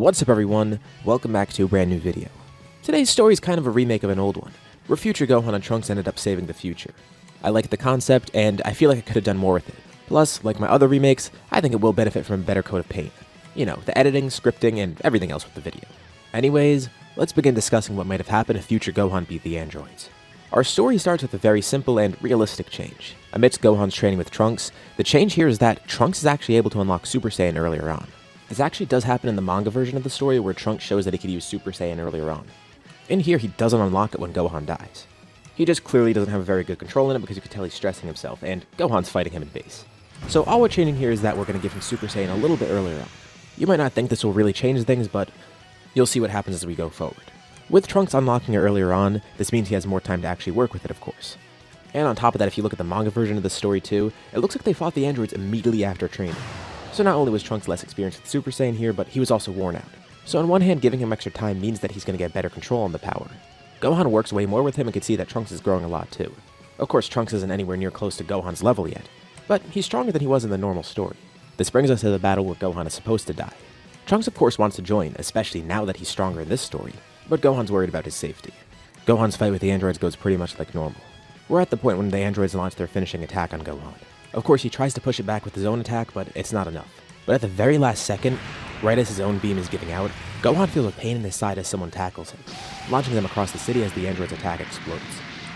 What's up everyone, welcome back to a brand new video. Today's story is kind of a remake of an old one, where future Gohan and Trunks ended up saving the future. I like the concept, and I feel like I could have done more with it. Plus, like my other remakes, I think it will benefit from a better coat of paint. You know, the editing, scripting, and everything else with the video. Anyways, let's begin discussing what might have happened if future Gohan beat the androids. Our story starts with a very simple and realistic change. Amidst Gohan's training with Trunks, the change here is that Trunks is actually able to unlock Super Saiyan earlier on. This actually does happen in the manga version of the story where Trunks shows that he could use Super Saiyan earlier on. In here, he doesn't unlock it when Gohan dies. He just clearly doesn't have a very good control in it because you can tell he's stressing himself, and Gohan's fighting him in base. So all we're changing here is that we're going to give him Super Saiyan a little bit earlier on. You might not think this will really change things, but you'll see what happens as we go forward. With Trunks unlocking it earlier on, this means he has more time to actually work with it, of course. And on top of that, if you look at the manga version of the story too, it looks like they fought the androids immediately after training. So not only was Trunks less experienced with Super Saiyan here, but he was also worn out. So on one hand, giving him extra time means that he's going to get better control on the power. Gohan works way more with him and can see that Trunks is growing a lot too. Of course, Trunks isn't anywhere near close to Gohan's level yet, but he's stronger than he was in the normal story. This brings us to the battle where Gohan is supposed to die. Trunks of course wants to join, especially now that he's stronger in this story, but Gohan's worried about his safety. Gohan's fight with the androids goes pretty much like normal. We're at the point when the androids launch their finishing attack on Gohan. Of course, he tries to push it back with his own attack, but it's not enough. But at the very last second, right as his own beam is giving out, Gohan feels a pain in his side as someone tackles him, launching them across the city as the android's attack explodes.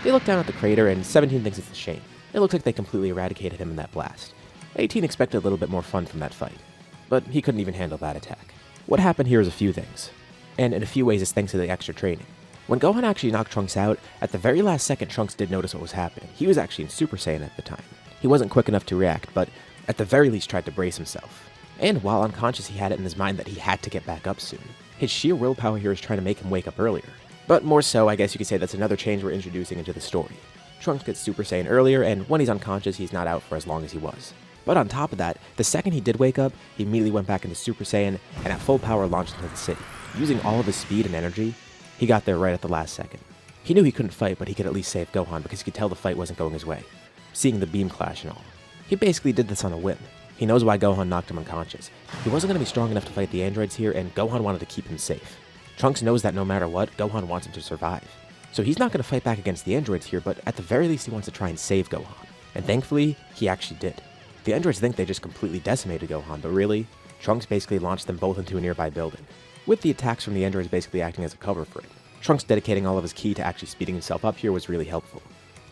They look down at the crater, and 17 thinks it's a shame. It looks like they completely eradicated him in that blast. 18 expected a little bit more fun from that fight, but he couldn't even handle that attack. What happened here is a few things, and in a few ways it's thanks to the extra training. When Gohan actually knocked Trunks out, at the very last second Trunks did notice what was happening. He was actually in Super Saiyan at the time. He wasn't quick enough to react, but at the very least tried to brace himself. And while unconscious, he had it in his mind that he had to get back up soon. His sheer willpower here is trying to make him wake up earlier. But more so, I guess you could say that's another change we're introducing into the story. Trunks gets Super Saiyan earlier, and when he's unconscious, he's not out for as long as he was. But on top of that, the second he did wake up, he immediately went back into Super Saiyan, and at full power launched into the city. Using all of his speed and energy, he got there right at the last second. He knew he couldn't fight, but he could at least save Gohan because he could tell the fight wasn't going his way, seeing the beam clash and all. He basically did this on a whim. He knows why Gohan knocked him unconscious. He wasn't going to be strong enough to fight the androids here, and Gohan wanted to keep him safe. Trunks knows that no matter what, Gohan wants him to survive. So he's not going to fight back against the androids here, but at the very least he wants to try and save Gohan. And thankfully, he actually did. The androids think they just completely decimated Gohan, but really, Trunks basically launched them both into a nearby building, with the attacks from the androids basically acting as a cover for it. Trunks dedicating all of his ki to actually speeding himself up here was really helpful.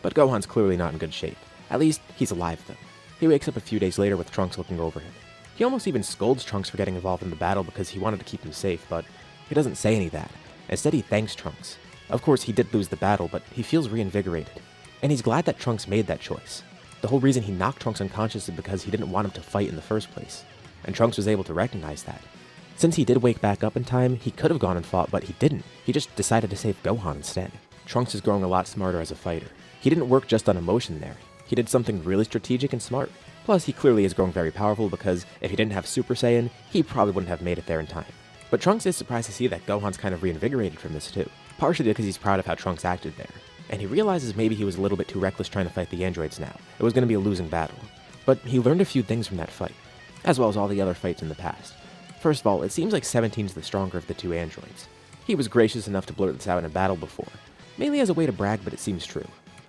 But Gohan's clearly not in good shape. At least, he's alive though. He wakes up a few days later with Trunks looking over him. He almost even scolds Trunks for getting involved in the battle because he wanted to keep him safe, but he doesn't say any of that. Instead, he thanks Trunks. Of course, he did lose the battle, but he feels reinvigorated. And he's glad that Trunks made that choice. The whole reason he knocked Trunks unconscious is because he didn't want him to fight in the first place. And Trunks was able to recognize that. Since he did wake back up in time, he could have gone and fought, but he didn't. He just decided to save Gohan instead. Trunks is growing a lot smarter as a fighter. He didn't work just on emotion there. He did something really strategic and smart. Plus, he clearly is growing very powerful because if he didn't have Super Saiyan, he probably wouldn't have made it there in time. But Trunks is surprised to see that Gohan's kind of reinvigorated from this too, partially because he's proud of how Trunks acted there. And he realizes maybe he was a little bit too reckless trying to fight the androids now. It was going to be a losing battle. But he learned a few things from that fight, as well as all the other fights in the past. First of all, it seems like 17's the stronger of the two androids. He was gracious enough to blurt this out in a battle before, mainly as a way to brag, but it seems true.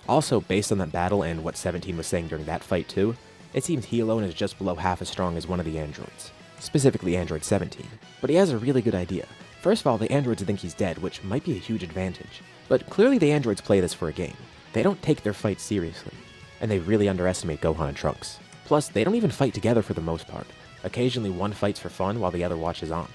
Also, based on that battle and what 17 was saying during that fight too, it seems he alone is just below half as strong as one of the androids, specifically Android 17. But he has a really good idea. First of all, the androids think he's dead, which might be a huge advantage. But clearly the androids play this for a game. They don't take their fight seriously, and they really underestimate Gohan and Trunks. Plus, they don't even fight together for the most part. Occasionally one fights for fun while the other watches on.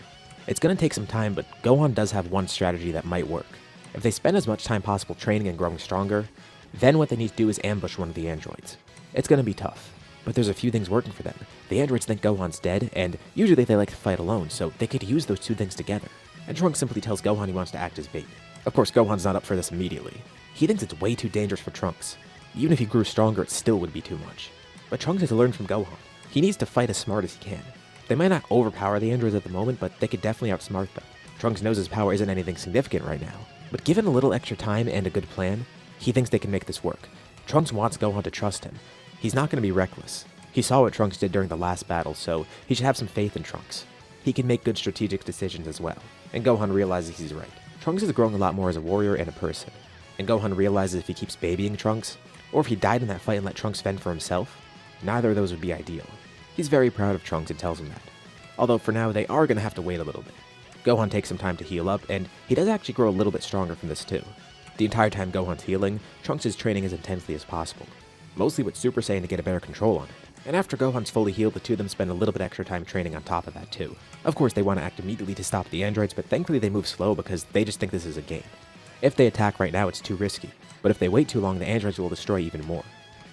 It's going to take some time, but Gohan does have one strategy that might work. If they spend as much time possible training and growing stronger, then what they need to do is ambush one of the androids. It's going to be tough, but there's a few things working for them. The androids think Gohan's dead, and usually they like to fight alone, so they could use those two things together. And Trunks simply tells Gohan he wants to act as bait. Of course, Gohan's not up for this immediately. He thinks it's way too dangerous for Trunks. Even if he grew stronger, it still would be too much. But Trunks has to learn from Gohan. He needs to fight as smart as he can. They might not overpower the androids at the moment, but they could definitely outsmart them. Trunks knows his power isn't anything significant right now, but given a little extra time and a good plan, he thinks they can make this work. Trunks wants Gohan to trust him. He's not going to be reckless. He saw what Trunks did during the last battle, so he should have some faith in Trunks. he can make good strategic decisions as well, and Gohan realizes he's right. Trunks is growing a lot more as a warrior and a person, and Gohan realizes if he keeps babying Trunks, or if he died in that fight and let Trunks fend for himself, neither of those would be ideal. He's very proud of Trunks and tells him that. Although for now, they are going to have to wait a little bit. Gohan takes some time to heal up, and he does actually grow a little bit stronger from this too. The entire time Gohan's healing, Trunks is training as intensely as possible, mostly with Super Saiyan to get a better control on it. And after Gohan's fully healed, the two of them spend a little bit extra time training on top of that too. Of course, they want to act immediately to stop the androids, but thankfully they move slow because they just think this is a game. If they attack right now, it's too risky, but if they wait too long, the androids will destroy even more.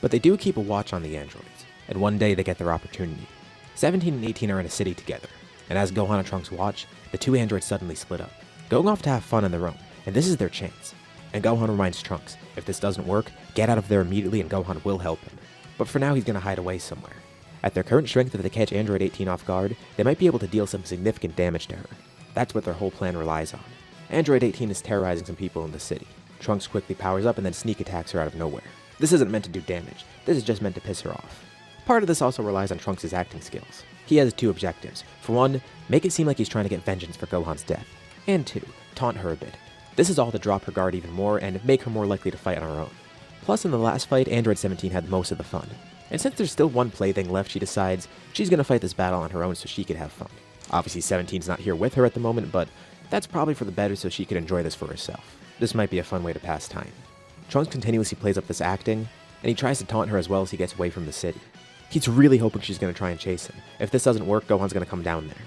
But they do keep a watch on the androids, and one day they get their opportunity. 17 and 18 are in a city together, and as Gohan and Trunks watch, the two androids suddenly split up, going off to have fun on their own, and this is their chance. And Gohan reminds Trunks, if this doesn't work, get out of there immediately and Gohan will help him. But for now, he's going to hide away somewhere. At their current strength, if they catch Android 18 off guard, they might be able to deal some significant damage to her. That's what their whole plan relies on. Android 18 is terrorizing some people in the city. Trunks quickly powers up and then sneak attacks her out of nowhere. This isn't meant to do damage, this is just meant to piss her off. Part of this also relies on Trunks' acting skills. He has two objectives. For one, make it seem like he's trying to get vengeance for Gohan's death. And two, taunt her a bit. This is all to drop her guard even more and make her more likely to fight on her own. Plus, in the last fight, Android 17 had most of the fun. And since there's still one plaything left, she decides she's going to fight this battle on her own so she can have fun. Obviously, 17's not here with her at the moment, but that's probably for the better so she can enjoy this for herself. This might be a fun way to pass time. Trunks continuously plays up this acting, and he tries to taunt her as well as he gets away from the city. He's really hoping she's going to try and chase him. If this doesn't work, Gohan's going to come down there.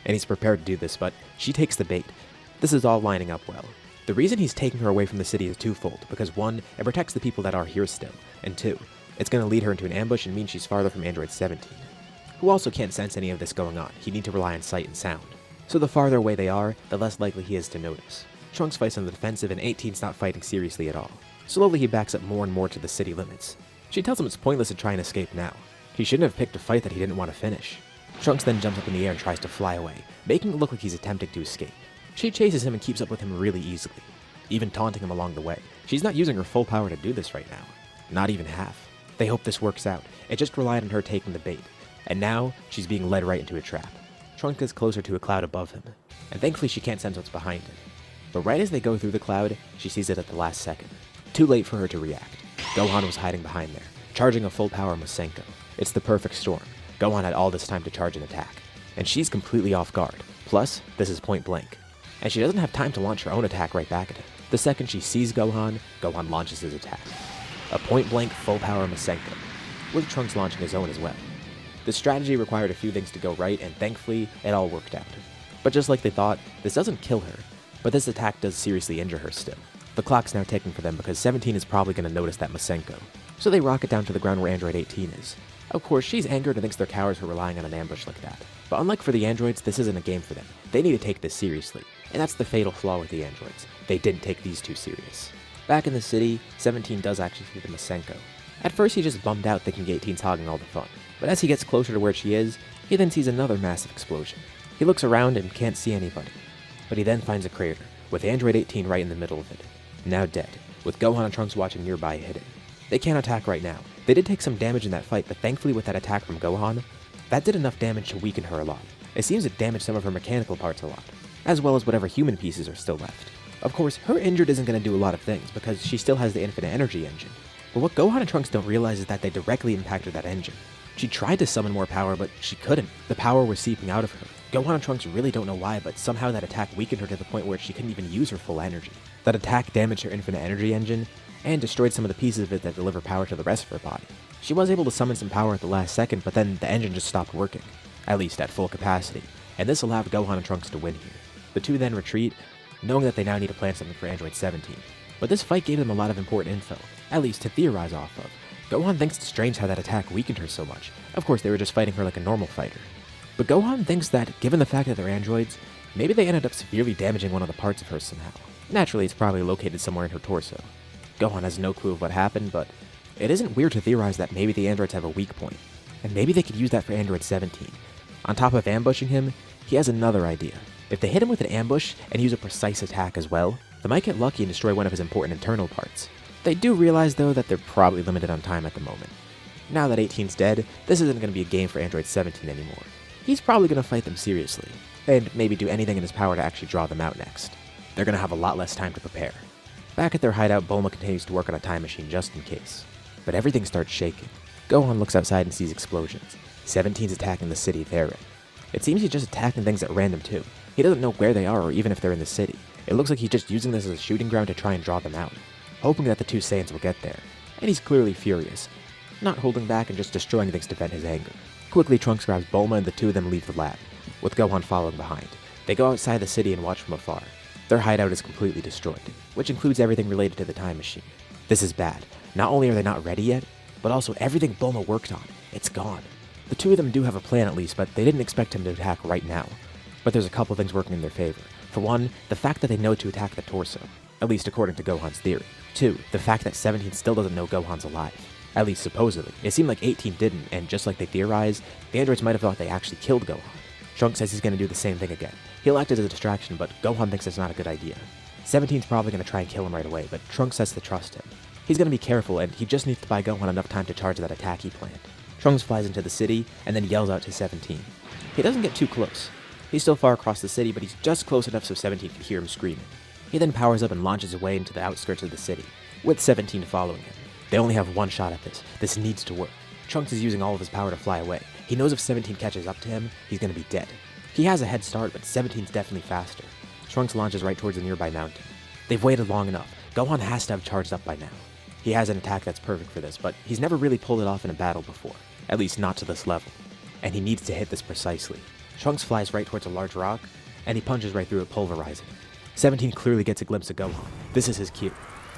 And he's prepared to do this, but she takes the bait. This is all lining up well. The reason he's taking her away from the city is twofold, because one, it protects the people that are here still, and two, it's going to lead her into an ambush and mean she's farther from Android 17, who also can't sense any of this going on. He'd need to rely on sight and sound. So the farther away they are, the less likely he is to notice. Trunks fights on the defensive and 18's not fighting seriously at all. Slowly he backs up more and more to the city limits. She tells him it's pointless to try and escape now. He shouldn't have picked a fight that he didn't want to finish. Trunks then jumps up in the air and tries to fly away, making it look like he's attempting to escape. She chases him and keeps up with him really easily, even taunting him along the way. She's not using her full power to do this right now. Not even half. They hope this works out. It just relied on her taking the bait. And now, she's being led right into a trap. Trunks gets closer to a cloud above him, and thankfully she can't sense what's behind him. But right as they go through the cloud, she sees it at the last second. Too late for her to react. Gohan was hiding behind there, charging a full power Masenko. It's the perfect storm. Gohan had all this time to charge an attack. And she's completely off guard. Plus, this is point blank. And she doesn't have time to launch her own attack right back at him. The second she sees Gohan, Gohan launches his attack. A point-blank, full-power Masenko, with Trunks launching his own as well. The strategy required a few things to go right, and thankfully, it all worked out. But just like they thought, this doesn't kill her, but this attack does seriously injure her still. The clock's now ticking for them because 17 is probably going to notice that Masenko, so they rocket down to the ground where Android 18 is. Of course, she's angered and thinks they're cowards for relying on an ambush like that. But unlike for the androids, this isn't a game for them. They need to take this seriously, and that's the fatal flaw with the androids. They didn't take these too serious. Back in the city, 17 does actually see the Masenko. At first, he's just bummed out thinking 18's hogging all the fun, but as he gets closer to where she is, he then sees another massive explosion. He looks around and can't see anybody, but he then finds a crater, with Android 18 right in the middle of it, now dead, with Gohan and Trunks watching nearby hidden. They can't attack right now. They did take some damage in that fight, but thankfully with that attack from Gohan, that did enough damage to weaken her a lot. It seems it damaged some of her mechanical parts a lot, as well as whatever human pieces are still left. Of course, her injured isn't going to do a lot of things, because she still has the infinite energy engine. But what Gohan and Trunks don't realize is that they directly impacted that engine. She tried to summon more power, but she couldn't. The power was seeping out of her. Gohan and Trunks really don't know why, but somehow that attack weakened her to the point where she couldn't even use her full energy. That attack damaged her infinite energy engine, and destroyed some of the pieces of it that deliver power to the rest of her body. She was able to summon some power at the last second, but then the engine just stopped working, at least at full capacity, and this allowed Gohan and Trunks to win here. The two then retreat, knowing that they now need to plan something for Android 17. But this fight gave them a lot of important info, at least to theorize off of. Gohan thinks it's strange how that attack weakened her so much. Of course, they were just fighting her like a normal fighter. But Gohan thinks that, given the fact that they're androids, maybe they ended up severely damaging one of the parts of her somehow. Naturally, it's probably located somewhere in her torso. Gohan has no clue of what happened, but it isn't weird to theorize that maybe the androids have a weak point, and maybe they could use that for Android 17. On top of ambushing him, he has another idea. If they hit him with an ambush and use a precise attack as well, they might get lucky and destroy one of his important internal parts. They do realize, though, that they're probably limited on time at the moment. Now that 18's dead, this isn't going to be a game for Android 17 anymore. he's probably going to fight them seriously, and maybe do anything in his power to actually draw them out next. They're going to have a lot less time to prepare. Back at their hideout, Bulma continues to work on a time machine just in case. But everything starts shaking. Gohan looks outside and sees explosions. 17's attacking the city they're in. It seems he's just attacking things at random too. He doesn't know where they are or even if they're in the city. It looks like he's just using this as a shooting ground to try and draw them out, hoping that the two Saiyans will get there. And he's clearly furious, not holding back and just destroying things to vent his anger. Quickly, Trunks grabs Bulma and the two of them leave the lab, with Gohan following behind. They go outside the city and watch from afar. Their hideout is completely destroyed, which includes everything related to the time machine. This is bad. Not only are they not ready yet, but also everything Bulma worked on, it's gone. The two of them do have a plan at least, but they didn't expect him to attack right now. But there's a couple things working in their favor. For one, the fact that they know to attack the torso, at least according to Gohan's theory. Two, the fact that 17 still doesn't know Gohan's alive. At least supposedly. It seemed like 18 didn't, and just like they theorized, the androids might have thought they actually killed Gohan. Trunks says he's going to do the same thing again. He'll act as a distraction, but Gohan thinks it's not a good idea. 17's probably going to try and kill him right away, but Trunks says to trust him. He's going to be careful, and he just needs to buy Gohan enough time to charge that attack he planned. Trunks flies into the city, and then yells out to 17. He doesn't get too close. He's still far across the city, but he's just close enough so 17 can hear him screaming. He then powers up and launches away into the outskirts of the city, with 17 following him. They only have one shot at this. This needs to work. Trunks is using all of his power to fly away. He knows if 17 catches up to him, he's going to be dead. He has a head start, but 17's definitely faster. Trunks launches right towards a nearby mountain. They've waited long enough. Gohan has to have charged up by now. He has an attack that's perfect for this, but he's never really pulled it off in a battle before. At least not to this level. And he needs to hit this precisely. Trunks flies right towards a large rock, and he punches right through it, pulverizing it. 17 clearly gets a glimpse of Gohan. This is his cue.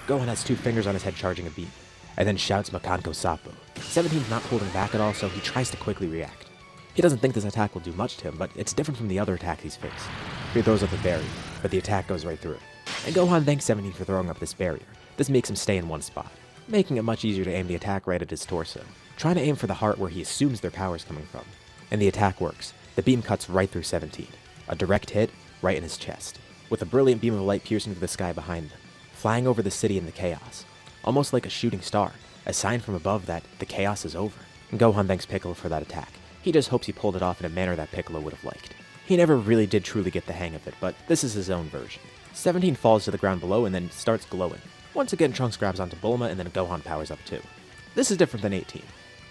Gohan has two fingers on his head charging a beam, and then shouts Makanko Sapo. 17's not holding back at all, so he tries to quickly react. He doesn't think this attack will do much to him, but it's different from the other attacks he's faced. He throws up a barrier, but the attack goes right through it. And Gohan thanks 17 for throwing up this barrier. This makes him stay in one spot, making it much easier to aim the attack right at his torso, trying to aim for the heart where he assumes their power is coming from. And the attack works. The beam cuts right through 17. A direct hit right in his chest, with a brilliant beam of light piercing through the sky behind them, flying over the city in the chaos. Almost like a shooting star, a sign from above that the chaos is over. And Gohan thanks Piccolo for that attack. He just hopes he pulled it off in a manner that Piccolo would have liked. He never really did truly get the hang of it, but this is his own version. 17 falls to the ground below and then starts glowing. Once again, Trunks grabs onto Bulma and then Gohan powers up too. This is different than 18.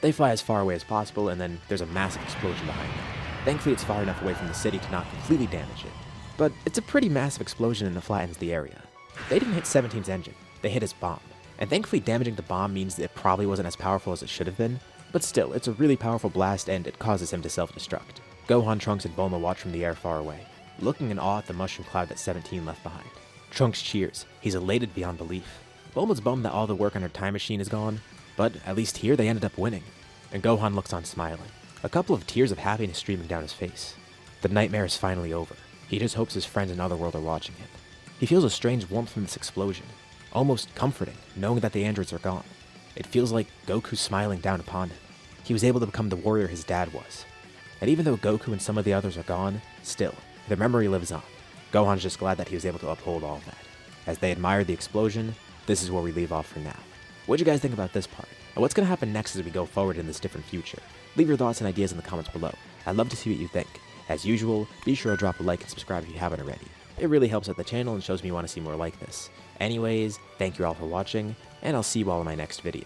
They fly as far away as possible and then there's a massive explosion behind them. Thankfully it's far enough away from the city to not completely damage it. But it's a pretty massive explosion and it flattens the area. They didn't hit 17's engine, they hit his bomb. And thankfully damaging the bomb means that it probably wasn't as powerful as it should have been, but still, it's a really powerful blast and it causes him to self-destruct. Gohan, Trunks, and Bulma watch from the air far away, looking in awe at the mushroom cloud that 17 left behind. Trunks cheers. He's elated beyond belief. Bulma's bummed that all the work on her time machine is gone, but at least here they ended up winning. And Gohan looks on smiling, a couple of tears of happiness streaming down his face. The nightmare is finally over. He just hopes his friends in Otherworld are watching him. He feels a strange warmth from this explosion, almost comforting, knowing that the androids are gone. It feels like Goku's smiling down upon him. He was able to become the warrior his dad was. And even though Goku and some of the others are gone, still, their memory lives on. Gohan's just glad that he was able to uphold all of that. As they admire the explosion, this is where we leave off for now. What'd you guys think about this part? And what's going to happen next as we go forward in this different future? Leave your thoughts and ideas in the comments below. I'd love to see what you think. As usual, be sure to drop a like and subscribe if you haven't already. It really helps out the channel and shows me you want to see more like this. Anyways, thank you all for watching, and I'll see you all in my next video.